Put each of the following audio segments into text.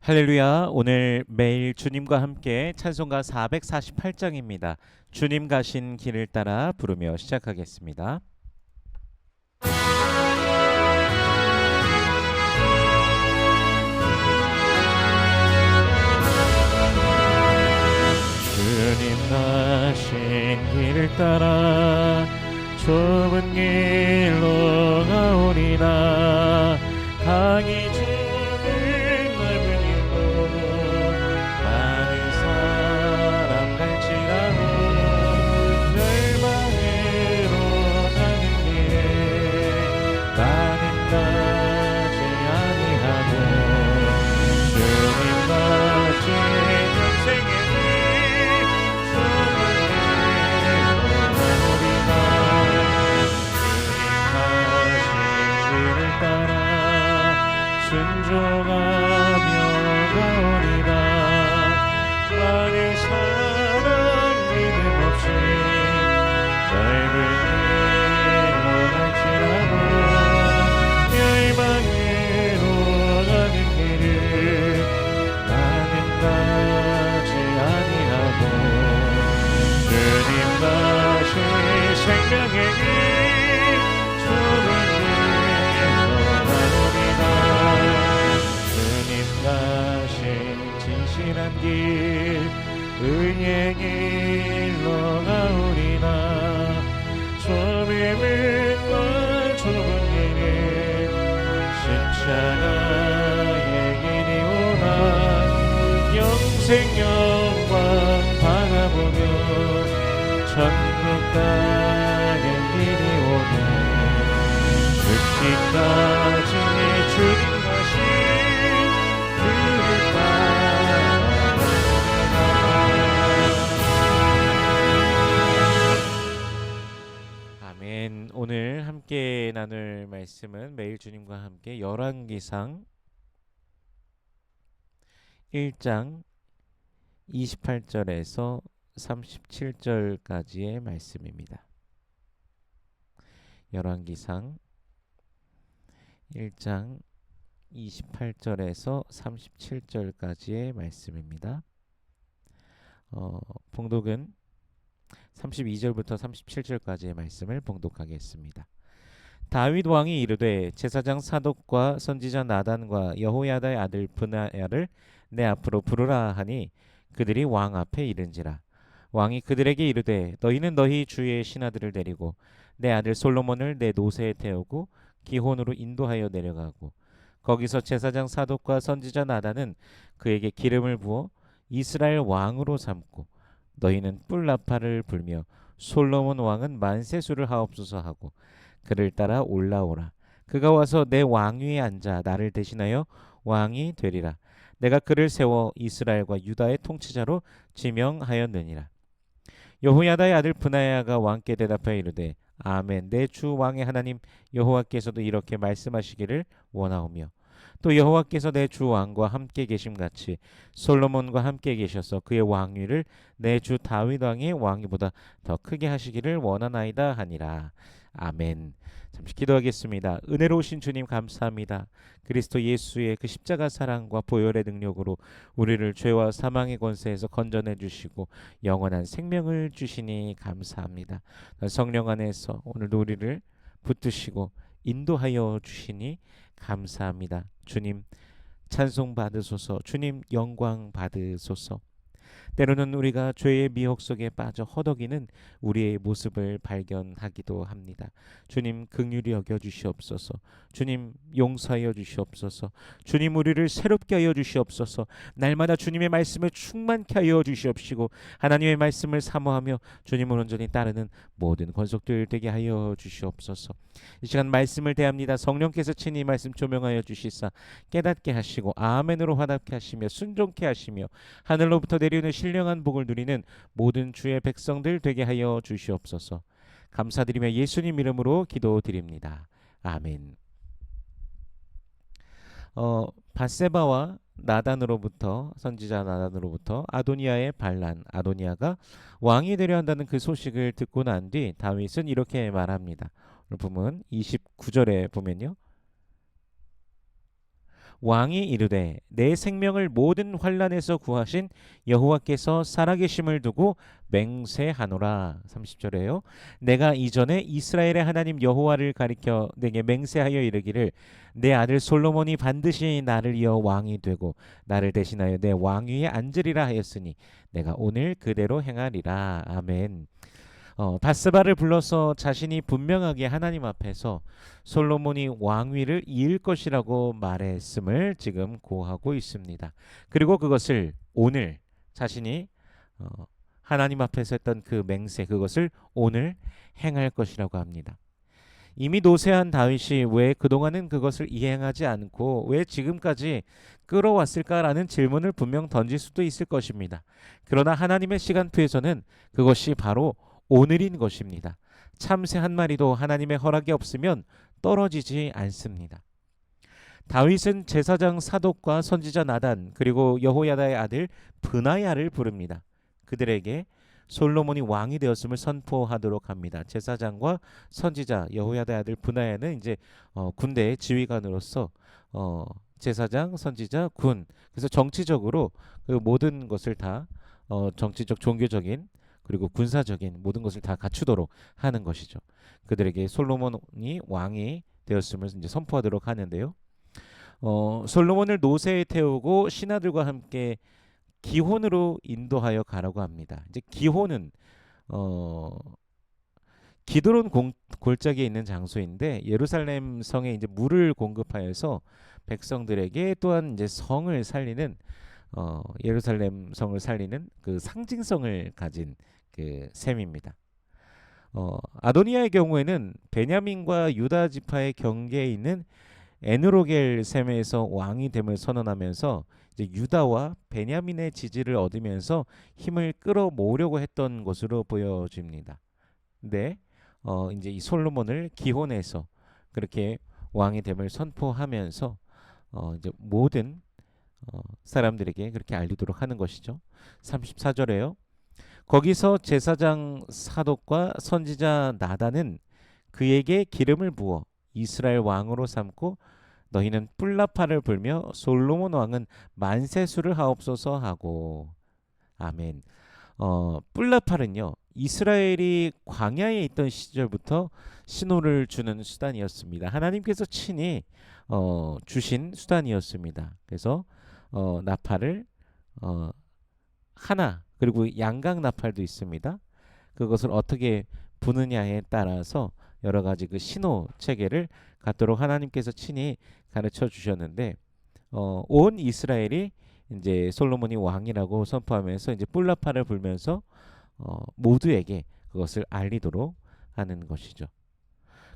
할렐루야. 오늘 매일 주님과 함께 찬송가 448장입니다. 주님 가신 길을 따라 부르며 시작하겠습니다. 주님 가신 길을 따라 좁은 길로 가오리나 강이 좁은 넓은 길로 많은 사람 갈지라도 멸망으로 가는 길에 나는 가지 아니하고 주님 가신 인생의 순종하며 가오리라. 많은 사랑 믿음 없이 넓은 길로 갈지라도 멸망으로 가는 길을 나는 가지 아니하고 주님 가신 생명의 길 좁은 진실한 길 의의 길로 가오리나 좁음은 널 좁은 길을 십자가의 길이 오나 영생 영광 바라보며 천국 가는 길이 오네 죽기까지 주님 가신 아멘. 오늘 함께 나눌 말씀은 매일 주님과 함께 열왕기상 1장 28절에서 37절까지의 말씀입니다. 열왕기상 1장 28절에서 37절까지의 말씀입니다. 봉독은 32절부터 37절까지의 말씀을 봉독하겠습니다. 다윗 왕이 이르되 제사장 사독과 선지자 나단과 여호야다의 아들 브나야를 내 앞으로 부르라 하니 그들이 왕 앞에 이른지라. 왕이 그들에게 이르되 너희는 너희 주의 신하들을 데리고 내 아들 솔로몬을 내 노새에 태우고 기혼으로 인도하여 내려가고 거기서 제사장 사독과 선지자 나단은 그에게 기름을 부어 이스라엘 왕으로 삼고 너희는 뿔나파를 불며 솔로몬 왕은 만세수를 하옵소서 하고 그를 따라 올라오라. 그가 와서 내 왕위에 앉아 나를 대신하여 왕이 되리라. 내가 그를 세워 이스라엘과 유다의 통치자로 지명하였느니라. 여호야다의 아들 브나야가 왕께 대답하여 이르되 아멘. 내 주 왕의 하나님 여호와께서도 이렇게 말씀하시기를 원하오며 또 여호와께서 내 주 왕과 함께 계심같이 솔로몬과 함께 계셔서 그의 왕위를 내 주 다윗 왕의 왕위보다 더 크게 하시기를 원하나이다 하니라. 아멘. 잠시 기도하겠습니다. 은혜로우신 주님 감사합니다. 그리스도 예수의 그 십자가 사랑과 보혈의 능력으로 우리를 죄와 사망의 권세에서 건져내 주시고 영원한 생명을 주시니 감사합니다. 성령 안에서 오늘도 우리를 붙드시고 인도하여 주시니 감사합니다. 주님 찬송 받으소서. 주님 영광 받으소서. 때로는 우리가 죄의 미혹 속에 빠져 허덕이는 우리의 모습을 발견하기도 합니다. 주님 긍휼히 여겨 주시옵소서. 주님 용서하여 주시옵소서. 주님 우리를 새롭게 하여 주시옵소서. 날마다 주님의 말씀을 충만케 하여 주시옵시고 하나님의 말씀을 사모하며 주님을 온전히 따르는 모든 권속들 되게 하여 주시옵소서. 이 시간 말씀을 대합니다. 성령께서 친히 말씀 조명하여 주시사 깨닫게 하시고 아멘으로 화답케 하시며 순종케 하시며 하늘로부터 내려오는 신령한 복을 누리는 모든 주의 백성들 되게 하여 주시옵소서. 감사드리며 예수님 이름으로 기도드립니다. 아멘. 밧세바와 나단으로부터 선지자 나단으로부터 아도니아의 반란, 아도니아가 왕이 되려 한다는 그 소식을 듣고 난 뒤 다윗은 이렇게 말합니다. 오늘 보면 29절에 보면요. 왕이 이르되 내 생명을 모든 환난에서 구하신 여호와께서 살아계심을 두고 맹세하노라. 30절에요. 내가 이전에 이스라엘의 하나님 여호와를 가리켜 내게 맹세하여 이르기를 내 아들 솔로몬이 반드시 나를 이어 왕이 되고 나를 대신하여 내 왕위에 앉으리라 하였으니 내가 오늘 그대로 행하리라. 아멘. 바스바를 불러서 자신이 분명하게 하나님 앞에서 솔로몬이 왕위를 이을 것이라고 말했음을 지금 고하고 있습니다. 그리고 그것을 오늘 자신이 어, 하나님 앞에서 했던 그 맹세, 그것을 오늘 행할 것이라고 합니다. 이미 노쇠한 다윗이 왜 그동안은 그것을 이행하지 않고 왜 지금까지 끌어왔을까라는 질문을 분명 던질 수도 있을 것입니다. 그러나 하나님의 시간표에서는 그것이 바로 오늘인 것입니다. 참새 한 마리도 하나님의 허락이 없으면 떨어지지 않습니다. 다윗은 제사장 사독과 선지자 나단 그리고 여호야다의 아들 브나야를 부릅니다. 그들에게 솔로몬이 왕이 되었음을 선포하도록 합니다. 제사장과 선지자 여호야다의 아들 브나야는 이제 군대의 지휘관으로서 제사장, 선지자, 군, 그래서 정치적으로 그 모든 것을 다 정치적, 종교적인 그리고 군사적인 모든 것을 다 갖추도록 하는 것이죠. 그들에게 솔로몬이 왕이 되었음을 이제 선포하도록 하는데요. 솔로몬을 노새에 태우고 신하들과 함께 기혼으로 인도하여 가라고 합니다. 이제 기혼은 기드론 골짜기에 있는 장소인데 예루살렘 성에 이제 물을 공급하여서 백성들에게 또한 이제 성을 살리는 예루살렘 성을 살리는 그 상징성을 가진 그 셈입니다. 아도니아의 경우에는 베냐민과 유다 지파의 경계에 있는 에누로겔 셈에서 왕이 됨을 선언하면서 이제 유다와 베냐민의 지지를 얻으면서 힘을 끌어모으려고 했던 것으로 보여집니다. 근데 이제 이 솔로몬을 기혼해서 그렇게 왕이 됨을 선포하면서 이제 모든 사람들에게 그렇게 알리도록 하는 것이죠. 34절에요. 거기서 제사장 사독과 선지자 나단은 그에게 기름을 부어 이스라엘 왕으로 삼고 너희는 뿔나팔을 불며 솔로몬 왕은 만세수를 하옵소서 하고. 아멘. 뿔나팔은요 이스라엘이 광야에 있던 시절부터 신호를 주는 수단이었습니다. 하나님께서 친히 주신 수단이었습니다. 그래서 나팔을 하나 그리고 양각 나팔도 있습니다. 그것을 어떻게 부느냐에 따라서 여러 가지 그 신호 체계를 갖도록 하나님께서 친히 가르쳐 주셨는데 온 이스라엘이 이제 솔로몬이 왕이라고 선포하면서 이제 뿔나팔을 불면서 모두에게 그것을 알리도록 하는 것이죠.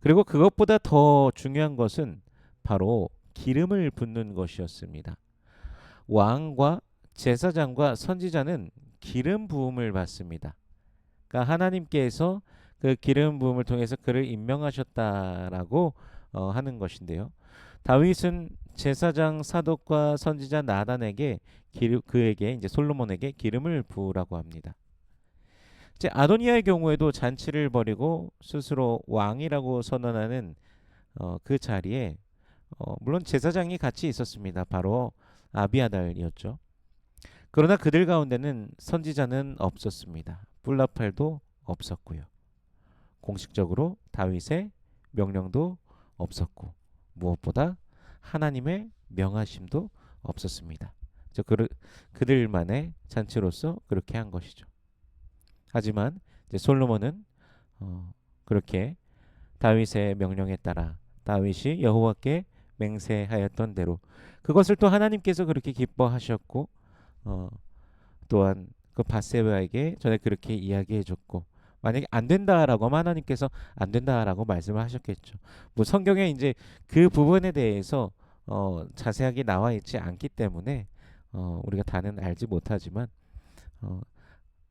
그리고 그것보다 더 중요한 것은 바로 기름을 붓는 것이었습니다. 왕과 제사장과 선지자는 기름 부음을 받습니다. 그러니까 하나님께서 그 기름 부음을 통해서 그를 임명하셨다라고 하는 것인데요. 다윗은 제사장 사독과 선지자 나단에게 그에게 이제 솔로몬에게 기름을 부으라고 합니다. 이제 아도니아의 경우에도 잔치를 벌이고 스스로 왕이라고 선언하는 그 자리에 물론 제사장이 같이 있었습니다. 바로 아비아달이었죠. 그러나 그들 가운데는 선지자는 없었습니다. 뿔나팔도 없었고요. 공식적으로 다윗의 명령도 없었고 무엇보다 하나님의 명하심도 없었습니다. 그들만의 잔치로서 그렇게 한 것이죠. 하지만 이제 솔로몬은 그렇게 다윗의 명령에 따라 다윗이 여호와께 맹세하였던 대로 그것을 또 하나님께서 그렇게 기뻐하셨고 또한 그 밧세바에게 전에 그렇게 이야기해줬고 만약에 안 된다라고 하면 하나님께서 안 된다라고 말씀을 하셨겠죠. 뭐 성경에 이제 그 부분에 대해서 자세하게 나와 있지 않기 때문에 우리가 다는 알지 못하지만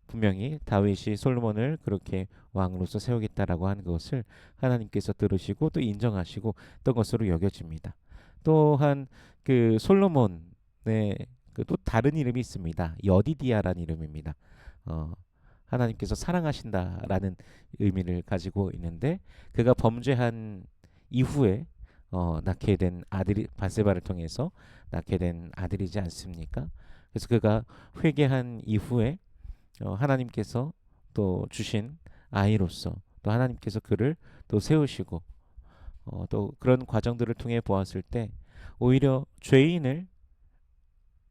분명히 다윗이 솔로몬을 그렇게 왕으로서 세우겠다라고 하는 것을 하나님께서 들으시고 또 인정하시고 또 것으로 여겨집니다. 또한 그 솔로몬의 그 또 다른 이름이 있습니다. 여디디아라는 이름입니다. 하나님께서 사랑하신다라는 의미를 가지고 있는데 그가 범죄한 이후에 낳게 된 아들이 바세바를 통해서 낳게 된 아들이지 않습니까? 그래서 그가 회개한 이후에 하나님께서 또 주신 아이로서 또 하나님께서 그를 또 세우시고 또 그런 과정들을 통해 보았을 때 오히려 죄인을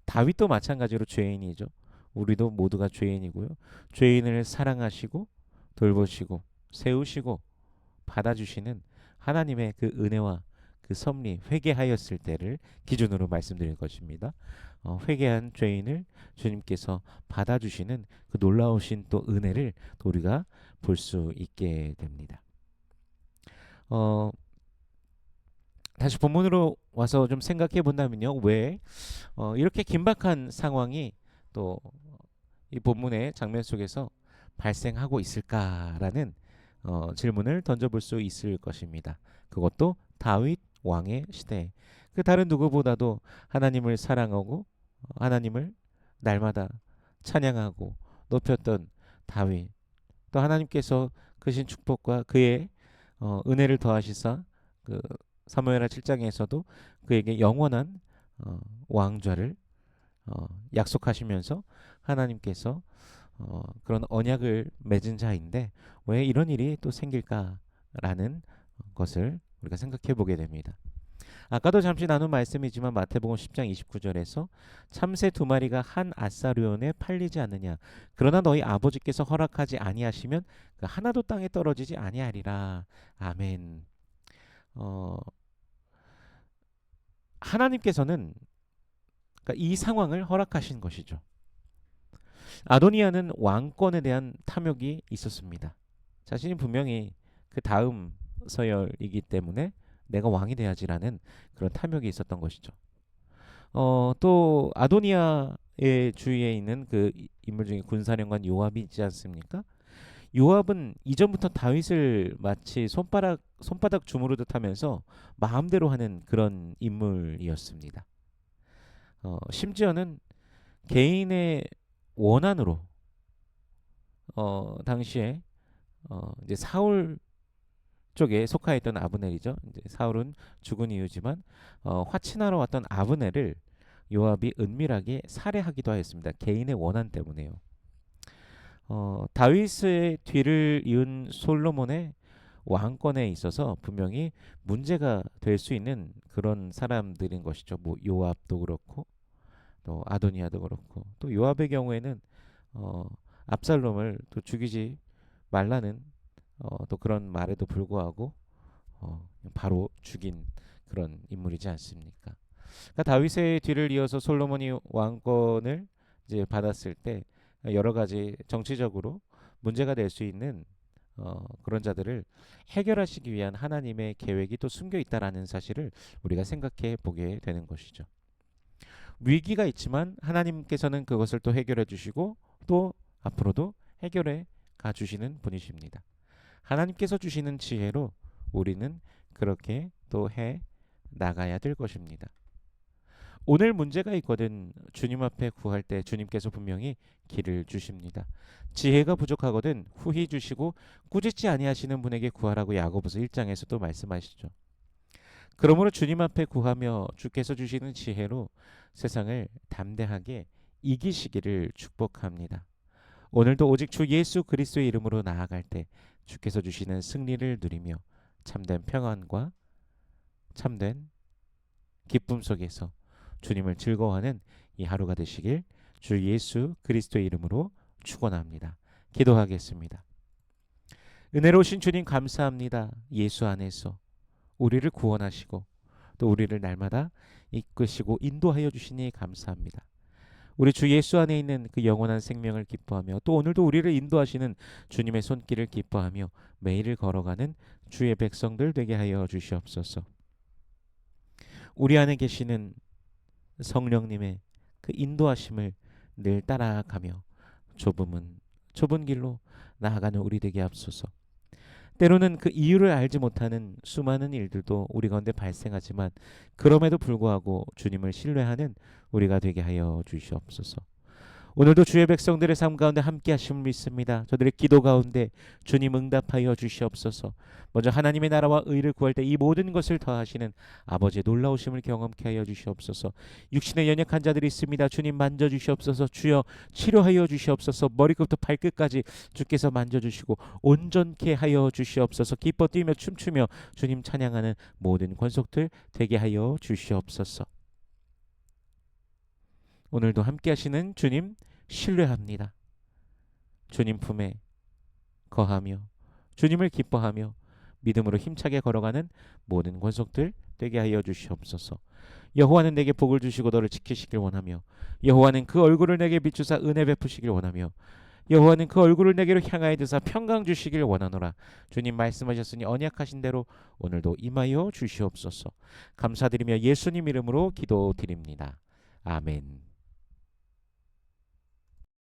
다윗도 마찬가지로 죄인이죠. 우리도 모두가 죄인이고요. 죄인을 사랑하시고 돌보시고 세우시고 받아주시는 하나님의 그 은혜와 그 섭리 회개하였을 때를 기준으로 말씀드릴 것입니다. 회개한 죄인을 주님께서 받아주시는 그 놀라우신 또 은혜를 또 우리가 볼 수 있게 됩니다. 다시 본문으로 와서 좀 생각해 본다면요. 왜 이렇게 긴박한 상황이 또 이 본문의 장면 속에서 발생하고 있을까라는 질문을 던져볼 수 있을 것입니다. 그것도 다윗 왕의 시대. 그 다른 누구보다도 하나님을 사랑하고 하나님을 날마다 찬양하고 높였던 다윗. 또 하나님께서 그신 축복과 그의 은혜를 더하시사 그 사무엘하 7장에서도 그에게 영원한 왕좌를 약속하시면서 하나님께서 그런 언약을 맺은 자인데 왜 이런 일이 또 생길까라는 것을 우리가 생각해 보게 됩니다. 아까도 잠시 나눈 말씀이지만 마태복음 10장 29절에서 참새 두 마리가 한 아사르온에 팔리지 않느냐 그러나 너희 아버지께서 허락하지 아니하시면 그 하나도 땅에 떨어지지 아니하리라. 아멘. 하나님께서는 그러니까 이 상황을 허락하신 것이죠. 아도니아는 왕권에 대한 탐욕이 있었습니다. 자신이 분명히 그 다음 서열이기 때문에 내가 왕이 돼야지라는 그런 탐욕이 있었던 것이죠. 또 아도니아의 주위에 있는 그 인물 중에 군사령관 요압이 있지 않습니까? 요압은 이전부터 다윗을 마치 손바닥 주무르듯 하면서 마음대로 하는 그런 인물이었습니다. 심지어는 개인의 원한으로 당시에 이제 사울 쪽에 속하였던 아브넬이죠. 이제 사울은 죽은 이유지만 화친하러 왔던 아브넬을 요압이 은밀하게 살해하기도 하였습니다. 개인의 원한 때문에요. 다윗의 뒤를 이은 솔로몬의 왕권에 있어서 분명히 문제가 될 수 있는 그런 사람들인 것이죠. 뭐 요압도 그렇고 또 아도니아도 그렇고 또 요압의 경우에는 압살롬을 또 죽이지 말라는 또 그런 말에도 불구하고 바로 죽인 그런 인물이지 않습니까? 그러니까 다윗의 뒤를 이어서 솔로몬이 왕권을 이제 받았을 때 여러 가지 정치적으로 문제가 될 수 있는 그런 자들을 해결하시기 위한 하나님의 계획이 또 숨겨 있다라는 사실을 우리가 생각해 보게 되는 것이죠. 위기가 있지만 하나님께서는 그것을 또 해결해 주시고 또 앞으로도 해결해 가 주시는 분이십니다. 하나님께서 주시는 지혜로 우리는 그렇게 또 해 나가야 될 것입니다. 오늘 문제가 있거든 주님 앞에 구할 때 주님께서 분명히 길을 주십니다. 지혜가 부족하거든 후히 주시고 꾸짖지 아니하시는 분에게 구하라고 야고보서 1장에서도 말씀하시죠. 그러므로 주님 앞에 구하며 주께서 주시는 지혜로 세상을 담대하게 이기시기를 축복합니다. 오늘도 오직 주 예수 그리스도의 이름으로 나아갈 때 주께서 주시는 승리를 누리며 참된 평안과 참된 기쁨 속에서 주님을 즐거워하는 이 하루가 되시길 주 예수 그리스도의 이름으로 축원합니다. 기도하겠습니다. 은혜로우신 주님 감사합니다. 예수 안에서 우리를 구원하시고 또 우리를 날마다 이끄시고 인도하여 주시니 감사합니다. 우리 주 예수 안에 있는 그 영원한 생명을 기뻐하며 또 오늘도 우리를 인도하시는 주님의 손길을 기뻐하며 매일을 걸어가는 주의 백성들 되게 하여 주시옵소서. 우리 안에 계시는 성령님의 그 인도하심을 늘 따라가며 좁은 길로 나아가는 우리 되게 하옵소서. 때로는 그 이유를 알지 못하는 수많은 일들도 우리 가운데 발생하지만 그럼에도 불구하고 주님을 신뢰하는 우리가 되게 하여 주시옵소서. 오늘도 주의 백성들의 삶 가운데 함께 하심을 믿습니다. 저들의 기도 가운데 주님 응답하여 주시옵소서. 먼저 하나님의 나라와 의를 구할 때 이 모든 것을 더하시는 아버지의 놀라우심을 경험케 하여 주시옵소서. 육신에 연약한 자들이 있습니다. 주님 만져주시옵소서. 주여 치료하여 주시옵소서. 머리끝부터 발끝까지 주께서 만져주시고 온전케 하여 주시옵소서. 기뻐 뛰며 춤추며 주님 찬양하는 모든 권속들 되게 하여 주시옵소서. 오늘도 함께 하시는 주님 신뢰합니다. 주님 품에 거하며 주님을 기뻐하며 믿음으로 힘차게 걸어가는 모든 권속들 되게 하여 주시옵소서. 여호와는 내게 복을 주시고 너를 지키시길 원하며 여호와는 그 얼굴을 내게 비추사 은혜 베푸시길 원하며 여호와는 그 얼굴을 내게로 향하여 드사 평강 주시길 원하노라. 주님 말씀하셨으니 언약하신 대로 오늘도 임하여 주시옵소서. 감사드리며 예수님 이름으로 기도드립니다. 아멘.